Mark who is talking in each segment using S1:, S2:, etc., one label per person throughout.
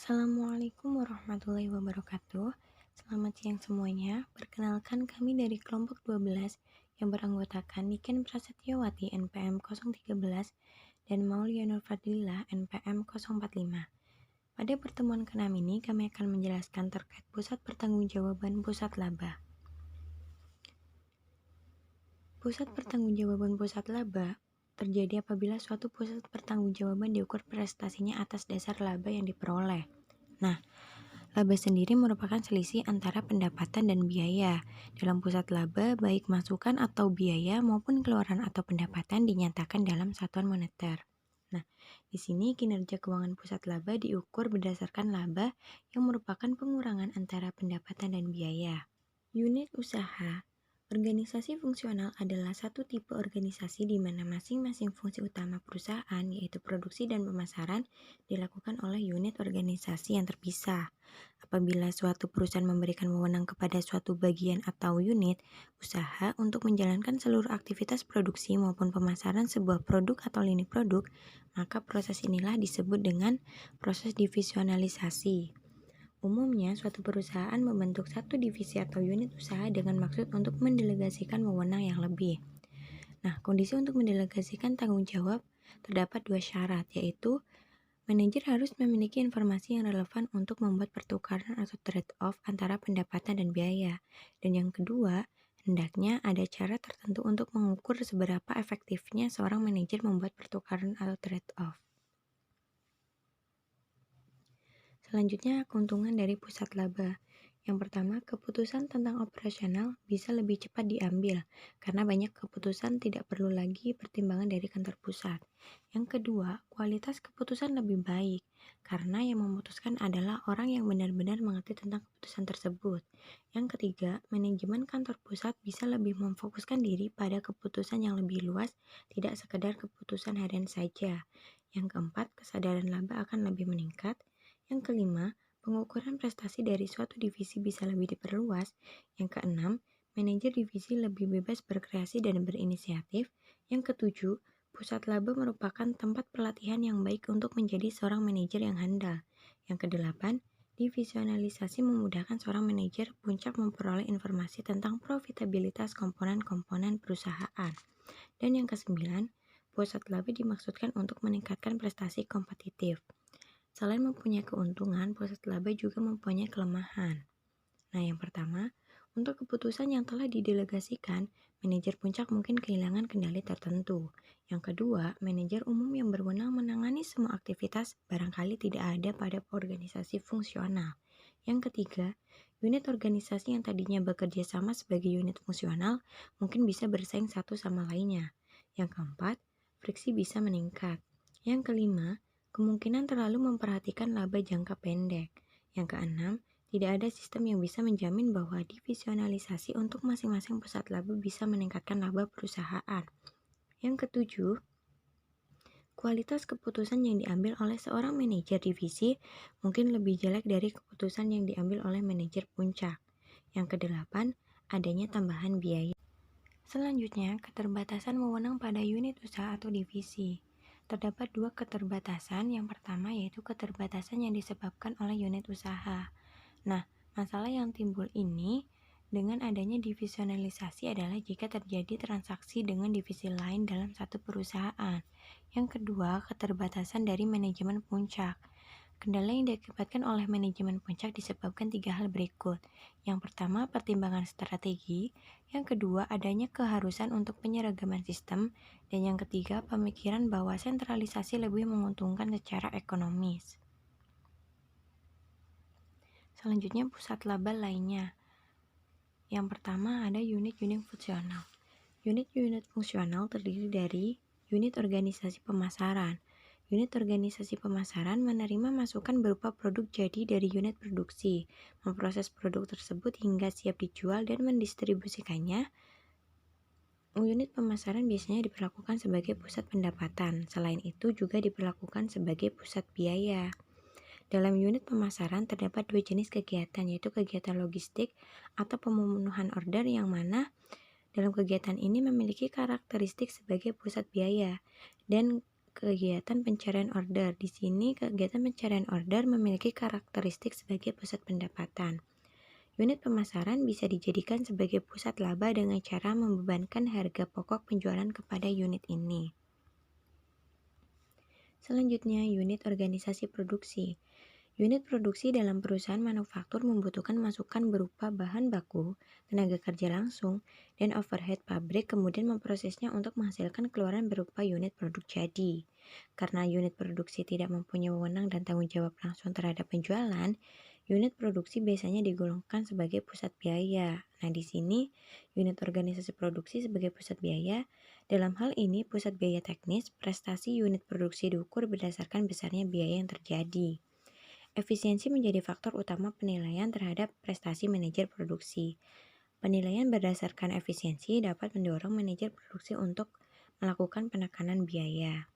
S1: Assalamualaikum warahmatullahi wabarakatuh. Selamat siang semuanya. Perkenalkan kami dari kelompok 12 yang beranggotakan Niken Prasetyowati NPM 013 dan Maulia Nur Fadlillah NPM 045. Pada pertemuan ke-6 ini kami akan menjelaskan terkait pusat pertanggungjawaban pusat laba. Pusat pertanggungjawaban pusat laba terjadi apabila suatu pusat pertanggungjawaban diukur prestasinya atas dasar laba yang diperoleh. Nah, laba sendiri merupakan selisih antara pendapatan dan biaya. Dalam pusat laba, baik masukan atau biaya maupun keluaran atau pendapatan dinyatakan dalam satuan moneter. Nah, di sini kinerja keuangan pusat laba diukur berdasarkan laba yang merupakan pengurangan antara pendapatan dan biaya. Unit usaha. Organisasi fungsional adalah satu tipe organisasi di mana masing-masing fungsi utama perusahaan, yaitu produksi dan pemasaran, dilakukan oleh unit organisasi yang terpisah. Apabila suatu perusahaan memberikan wewenang kepada suatu bagian atau unit usaha untuk menjalankan seluruh aktivitas produksi maupun pemasaran sebuah produk atau lini produk, maka proses inilah disebut dengan proses divisionalisasi. Umumnya, suatu perusahaan membentuk satu divisi atau unit usaha dengan maksud untuk mendelegasikan wewenang yang lebih. Nah, kondisi untuk mendelegasikan tanggung jawab terdapat dua syarat, yaitu manajer harus memiliki informasi yang relevan untuk membuat pertukaran atau trade-off antara pendapatan dan biaya. Dan yang kedua, hendaknya ada cara tertentu untuk mengukur seberapa efektifnya seorang manajer membuat pertukaran atau trade-off. Selanjutnya, keuntungan dari pusat laba. Yang pertama, keputusan tentang operasional bisa lebih cepat diambil karena banyak keputusan tidak perlu lagi pertimbangan dari kantor pusat. Yang kedua, kualitas keputusan lebih baik karena yang memutuskan adalah orang yang benar-benar mengerti tentang keputusan tersebut. Yang ketiga, manajemen kantor pusat bisa lebih memfokuskan diri pada keputusan yang lebih luas, tidak sekedar keputusan harian saja. Yang keempat, kesadaran laba akan lebih meningkat. Yang kelima, pengukuran prestasi dari suatu divisi bisa lebih diperluas. Yang keenam, manajer divisi lebih bebas berkreasi dan berinisiatif. Yang ketujuh, pusat laba merupakan tempat pelatihan yang baik untuk menjadi seorang manajer yang handal. Yang kedelapan, divisionalisasi memudahkan seorang manajer puncak memperoleh informasi tentang profitabilitas komponen-komponen perusahaan. Dan yang kesembilan, pusat laba dimaksudkan untuk meningkatkan prestasi kompetitif. Selain mempunyai keuntungan, pusat laba juga mempunyai kelemahan. Nah, yang pertama, untuk keputusan yang telah didelegasikan, manajer puncak mungkin kehilangan kendali tertentu. Yang kedua, manajer umum yang berwenang menangani semua aktivitas barangkali tidak ada pada organisasi fungsional. Yang ketiga, unit organisasi yang tadinya bekerja sama sebagai unit fungsional mungkin bisa bersaing satu sama lainnya. Yang keempat, friksi bisa meningkat. Yang kelima, kemungkinan terlalu memperhatikan laba jangka pendek. Yang keenam, tidak ada sistem yang bisa menjamin bahwa divisionalisasi untuk masing-masing pusat laba bisa meningkatkan laba perusahaan. Yang ketujuh, kualitas keputusan yang diambil oleh seorang manajer divisi mungkin lebih jelek dari keputusan yang diambil oleh manajer puncak. Yang kedelapan, adanya tambahan biaya. Selanjutnya, keterbatasan wewenang pada unit usaha atau divisi. Terdapat dua keterbatasan. Yang pertama yaitu keterbatasan yang disebabkan oleh unit usaha. Nah, masalah yang timbul ini dengan adanya divisionalisasi adalah jika terjadi transaksi dengan divisi lain dalam satu perusahaan. Yang kedua, keterbatasan dari manajemen puncak. Kendala yang diakibatkan oleh manajemen puncak disebabkan tiga hal berikut. Yang pertama, pertimbangan strategi. Yang kedua, adanya keharusan untuk penyeragaman sistem. Dan yang ketiga, pemikiran bahwa sentralisasi lebih menguntungkan secara ekonomis. Selanjutnya, pusat laba lainnya. Yang pertama, ada unit-unit fungsional. Unit-unit fungsional terdiri dari unit organisasi pemasaran. Unit organisasi pemasaran menerima masukan berupa produk jadi dari unit produksi, memproses produk tersebut hingga siap dijual dan mendistribusikannya. Unit pemasaran biasanya diperlakukan sebagai pusat pendapatan, selain itu juga diperlakukan sebagai pusat biaya. Dalam unit pemasaran terdapat dua jenis kegiatan, yaitu kegiatan logistik atau pemenuhan order yang mana dalam kegiatan ini memiliki karakteristik sebagai pusat biaya dan kegiatan pencarian order. Di sini kegiatan pencarian order memiliki karakteristik sebagai pusat pendapatan. Unit pemasaran bisa dijadikan sebagai pusat laba dengan cara membebankan harga pokok penjualan kepada unit ini. Selanjutnya, unit organisasi produksi. Unit produksi dalam perusahaan manufaktur membutuhkan masukan berupa bahan baku, tenaga kerja langsung, dan overhead pabrik, kemudian memprosesnya untuk menghasilkan keluaran berupa unit produk jadi. Karena unit produksi tidak mempunyai wewenang dan tanggung jawab langsung terhadap penjualan, unit produksi biasanya digolongkan sebagai pusat biaya. Nah, di sini unit organisasi produksi sebagai pusat biaya. Dalam hal ini, pusat biaya teknis, prestasi unit produksi diukur berdasarkan besarnya biaya yang terjadi. Efisiensi menjadi faktor utama penilaian terhadap prestasi manajer produksi. Penilaian berdasarkan efisiensi dapat mendorong manajer produksi untuk melakukan penekanan biaya.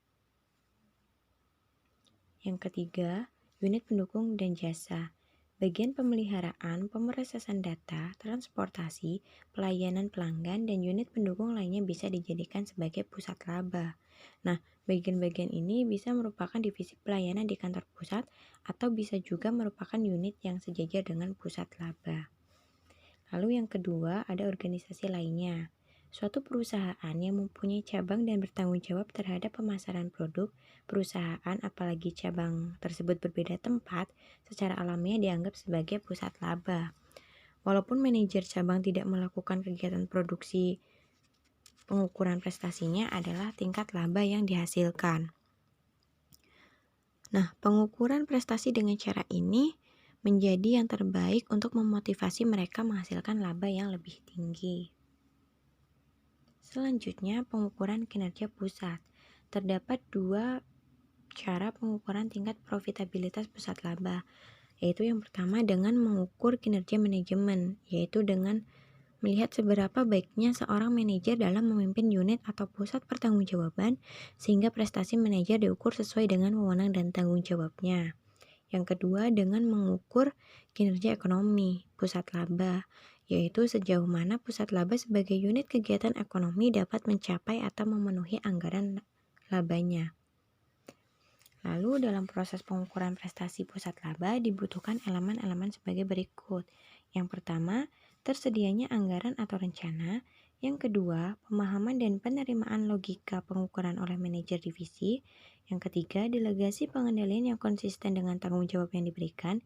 S1: Yang ketiga, unit pendukung dan jasa. Bagian pemeliharaan, pemrosesan data, transportasi, pelayanan pelanggan, dan unit pendukung lainnya bisa dijadikan sebagai pusat laba. Nah, bagian-bagian ini bisa merupakan divisi pelayanan di kantor pusat atau bisa juga merupakan unit yang sejajar dengan pusat laba. Lalu yang kedua, ada organisasi lainnya. Suatu perusahaan yang mempunyai cabang dan bertanggung jawab terhadap pemasaran produk, perusahaan apalagi cabang tersebut berbeda tempat, secara alamiah dianggap sebagai pusat laba. Walaupun manajer cabang tidak melakukan kegiatan produksi, pengukuran prestasinya adalah tingkat laba yang dihasilkan. Nah, pengukuran prestasi dengan cara ini menjadi yang terbaik untuk memotivasi mereka menghasilkan laba yang lebih tinggi. Selanjutnya, pengukuran kinerja pusat. Terdapat dua cara pengukuran tingkat profitabilitas pusat laba, yaitu yang pertama dengan mengukur kinerja manajemen, yaitu dengan melihat seberapa baiknya seorang manajer dalam memimpin unit atau pusat pertanggungjawaban sehingga prestasi manajer diukur sesuai dengan wewenang dan tanggung jawabnya. Yang kedua dengan mengukur kinerja ekonomi pusat laba, yaitu sejauh mana pusat laba sebagai unit kegiatan ekonomi dapat mencapai atau memenuhi anggaran labanya. Lalu dalam proses pengukuran prestasi pusat laba dibutuhkan elemen-elemen sebagai berikut. Yang pertama, tersedianya anggaran atau rencana. Yang kedua, pemahaman dan penerimaan logika pengukuran oleh manajer divisi. Yang ketiga, delegasi pengendalian yang konsisten dengan tanggung jawab yang diberikan.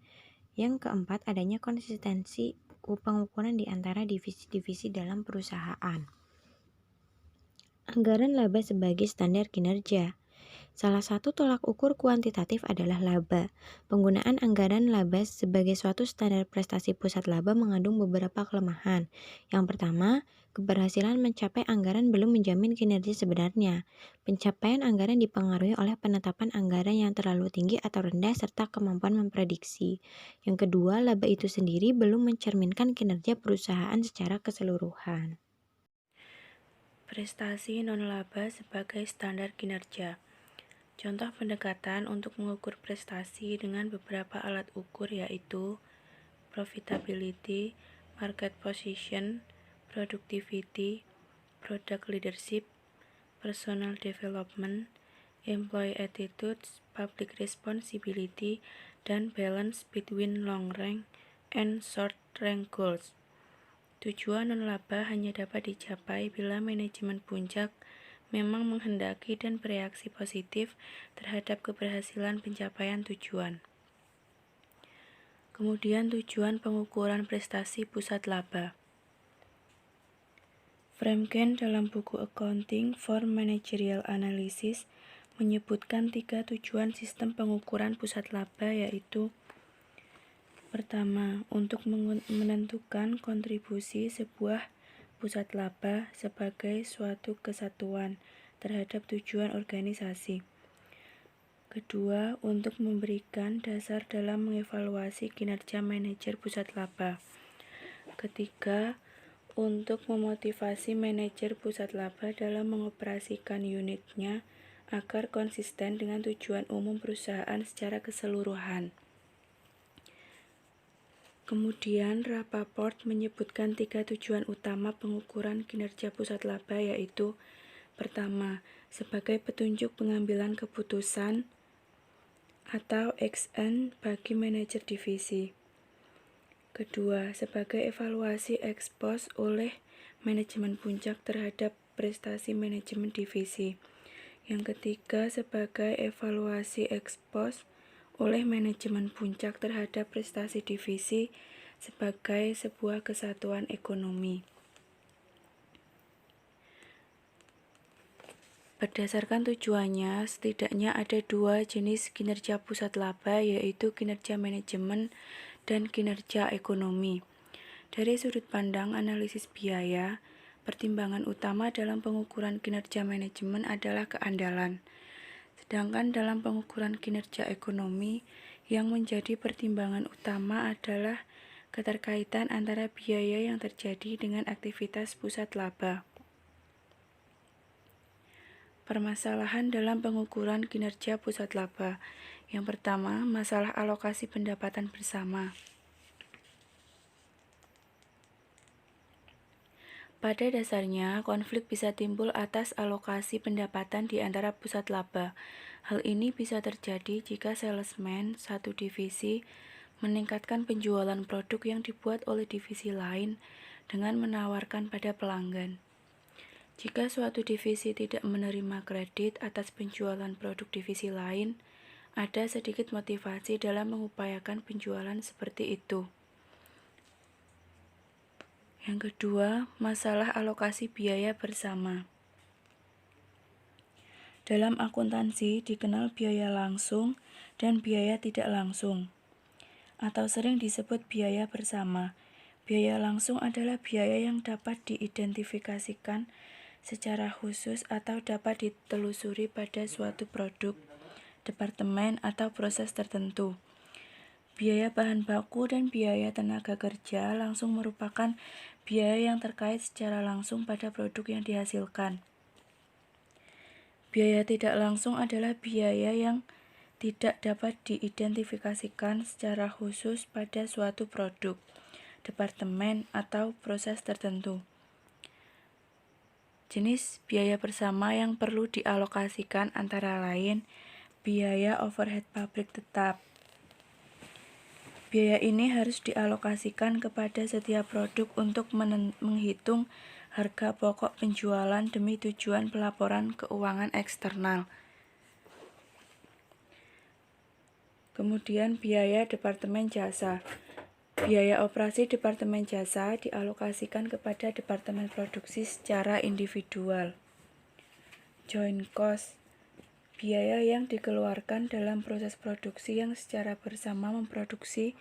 S1: Yang keempat, adanya konsistensi pengukuran di antara divisi-divisi dalam perusahaan. Anggaran laba sebagai standar kinerja. Salah satu tolak ukur kuantitatif adalah laba. Penggunaan anggaran laba sebagai suatu standar prestasi pusat laba mengandung beberapa kelemahan. Yang pertama, keberhasilan mencapai anggaran belum menjamin kinerja sebenarnya. Pencapaian anggaran dipengaruhi oleh penetapan anggaran yang terlalu tinggi atau rendah serta kemampuan memprediksi. Yang kedua, laba itu sendiri belum mencerminkan kinerja perusahaan secara keseluruhan.
S2: Prestasi non-laba sebagai standar kinerja. Contoh pendekatan untuk mengukur prestasi dengan beberapa alat ukur yaitu profitability, market position, productivity, product leadership, personal development, employee attitudes, public responsibility, dan balance between long range and short range goals. Tujuan non-laba hanya dapat dicapai bila manajemen puncak memang menghendaki dan bereaksi positif terhadap keberhasilan pencapaian tujuan. Kemudian tujuan pengukuran prestasi pusat laba. Fremken dalam buku Accounting for Managerial Analysis menyebutkan 3 tujuan sistem pengukuran pusat laba yaitu: pertama, untuk menentukan kontribusi sebuah pusat laba sebagai suatu kesatuan terhadap tujuan organisasi. Kedua, untuk memberikan dasar dalam mengevaluasi kinerja manajer pusat laba. Ketiga, untuk memotivasi manajer pusat laba dalam mengoperasikan unitnya agar konsisten dengan tujuan umum perusahaan secara keseluruhan. Kemudian, Rappaport menyebutkan 3 tujuan utama pengukuran kinerja pusat laba yaitu: Pertama, sebagai petunjuk pengambilan keputusan atau XN bagi manajer divisi. Kedua, sebagai evaluasi ex post oleh manajemen puncak terhadap prestasi manajemen divisi. Yang ketiga, sebagai evaluasi ex post oleh manajemen puncak terhadap prestasi divisi sebagai sebuah kesatuan ekonomi. Berdasarkan tujuannya, setidaknya ada dua jenis kinerja pusat laba, yaitu kinerja manajemen dan kinerja ekonomi. Dari sudut pandang analisis biaya, pertimbangan utama dalam pengukuran kinerja manajemen adalah keandalan. Sedangkan dalam pengukuran kinerja ekonomi, yang menjadi pertimbangan utama adalah keterkaitan antara biaya yang terjadi dengan aktivitas pusat laba. Permasalahan dalam pengukuran kinerja pusat laba. Yang pertama, masalah alokasi pendapatan bersama. Pada dasarnya, konflik bisa timbul atas alokasi pendapatan di antara pusat laba. Hal ini bisa terjadi jika salesman satu divisi meningkatkan penjualan produk yang dibuat oleh divisi lain dengan menawarkan pada pelanggan. Jika suatu divisi tidak menerima kredit atas penjualan produk divisi lain, ada sedikit motivasi dalam mengupayakan penjualan seperti itu. Yang kedua, masalah alokasi biaya bersama. Dalam akuntansi dikenal biaya langsung dan biaya tidak langsung, atau sering disebut biaya bersama. Biaya langsung adalah biaya yang dapat diidentifikasikan secara khusus atau dapat ditelusuri pada suatu produk, departemen, atau proses tertentu. Biaya bahan baku dan biaya tenaga kerja langsung merupakan biaya yang terkait secara langsung pada produk yang dihasilkan. Biaya tidak langsung adalah biaya yang tidak dapat diidentifikasikan secara khusus pada suatu produk, departemen, atau proses tertentu. Jenis biaya bersama yang perlu dialokasikan antara lain biaya overhead pabrik tetap. Biaya ini harus dialokasikan kepada setiap produk untuk menghitung harga pokok penjualan demi tujuan pelaporan keuangan eksternal. Kemudian biaya departemen jasa. Biaya operasi departemen jasa dialokasikan kepada departemen produksi secara individual. Joint cost. Biaya yang dikeluarkan dalam proses produksi yang secara bersama memproduksi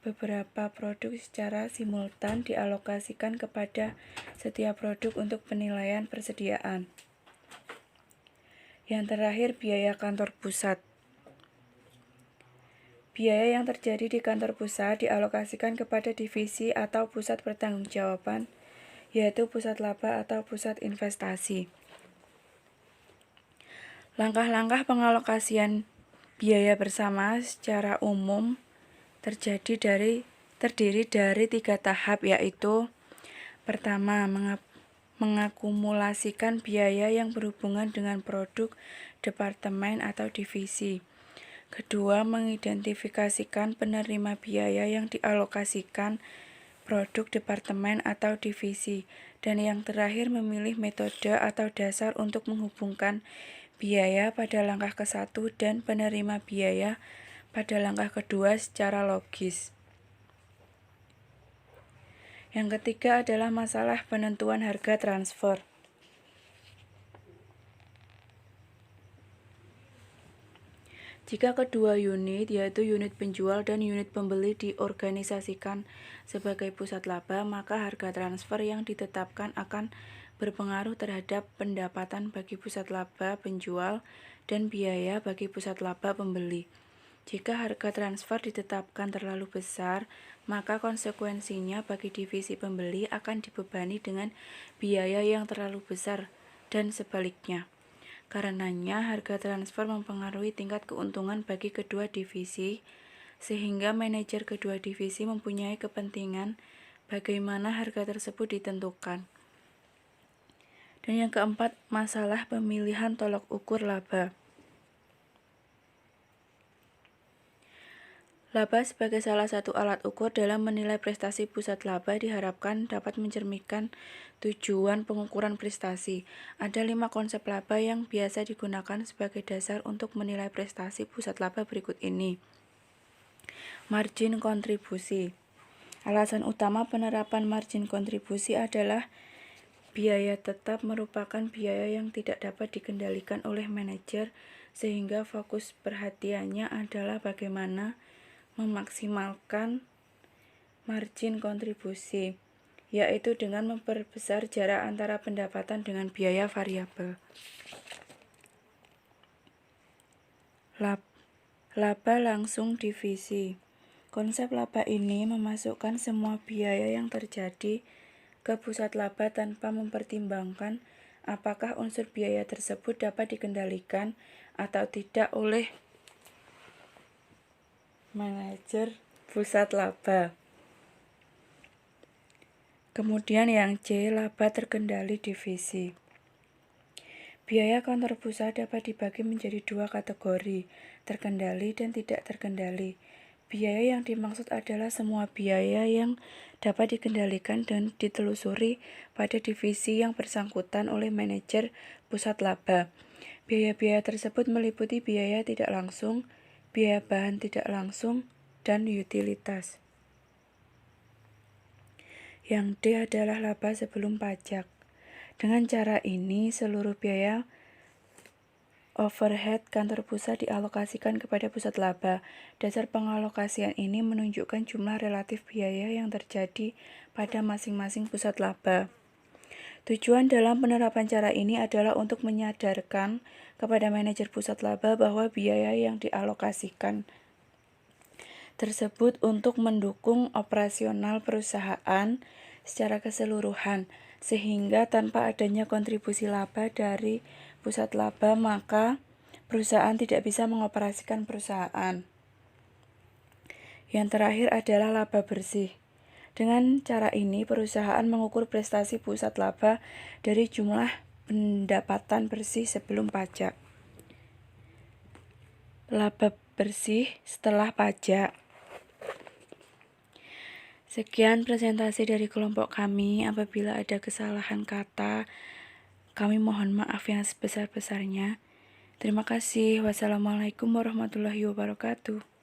S2: beberapa produk secara simultan dialokasikan kepada setiap produk untuk penilaian persediaan. Yang terakhir, biaya kantor pusat. Biaya yang terjadi di kantor pusat dialokasikan kepada divisi atau pusat pertanggungjawaban, yaitu pusat laba atau pusat investasi. Langkah-langkah pengalokasian biaya bersama secara umum terdiri dari 3 tahap, yaitu pertama, mengakumulasikan biaya yang berhubungan dengan produk, departemen, atau divisi. Kedua, mengidentifikasikan penerima biaya yang dialokasikan produk, departemen, atau divisi. Dan yang terakhir, memilih metode atau dasar untuk menghubungkan biaya pada langkah ke-1 dan penerima biaya pada langkah kedua secara logis. Yang ketiga adalah masalah penentuan harga transfer. Jika kedua unit, yaitu unit penjual dan unit pembeli diorganisasikan sebagai pusat laba, maka harga transfer yang ditetapkan akan berpengaruh terhadap pendapatan bagi pusat laba penjual dan biaya bagi pusat laba pembeli. Jika harga transfer ditetapkan terlalu besar, maka konsekuensinya bagi divisi pembeli akan dibebani dengan biaya yang terlalu besar dan sebaliknya. Karenanya, harga transfer mempengaruhi tingkat keuntungan bagi kedua divisi, sehingga manajer kedua divisi mempunyai kepentingan bagaimana harga tersebut ditentukan. Dan yang keempat, masalah pemilihan tolok ukur laba. Laba sebagai salah satu alat ukur dalam menilai prestasi pusat laba diharapkan dapat mencerminkan tujuan pengukuran prestasi. Ada 5 konsep laba yang biasa digunakan sebagai dasar untuk menilai prestasi pusat laba berikut ini. Margin kontribusi. Alasan utama penerapan margin kontribusi adalah biaya tetap merupakan biaya yang tidak dapat dikendalikan oleh manajer, sehingga fokus perhatiannya adalah bagaimana memaksimalkan margin kontribusi, yaitu dengan memperbesar jarak antara pendapatan dengan biaya variabel. Laba langsung divisi. Konsep laba ini memasukkan semua biaya yang terjadi ke pusat laba tanpa mempertimbangkan apakah unsur biaya tersebut dapat dikendalikan atau tidak oleh manajer pusat laba. Kemudian yang C, laba terkendali divisi. Biaya kantor pusat dapat dibagi menjadi 2 kategori, terkendali dan tidak terkendali. Biaya yang dimaksud adalah semua biaya yang dapat dikendalikan dan ditelusuri pada divisi yang bersangkutan oleh manajer pusat laba. Biaya-biaya tersebut meliputi biaya tidak langsung, biaya bahan tidak langsung, dan utilitas. Yang D adalah laba sebelum pajak. Dengan cara ini, seluruh biaya overhead kantor pusat dialokasikan kepada pusat laba. Dasar pengalokasian ini menunjukkan jumlah relatif biaya yang terjadi pada masing-masing pusat laba. Tujuan dalam penerapan cara ini adalah untuk menyadarkan kepada manajer pusat laba bahwa biaya yang dialokasikan tersebut untuk mendukung operasional perusahaan secara keseluruhan, sehingga tanpa adanya kontribusi laba dari pusat laba maka perusahaan tidak bisa mengoperasikan perusahaan. Yang terakhir adalah laba bersih. Dengan cara ini, perusahaan mengukur prestasi pusat laba dari jumlah pendapatan bersih sebelum pajak. Laba bersih setelah pajak. Sekian presentasi dari kelompok kami. Apabila ada kesalahan kata, kami mohon maaf yang sebesar-besarnya. Terima kasih. Wassalamualaikum warahmatullahi wabarakatuh.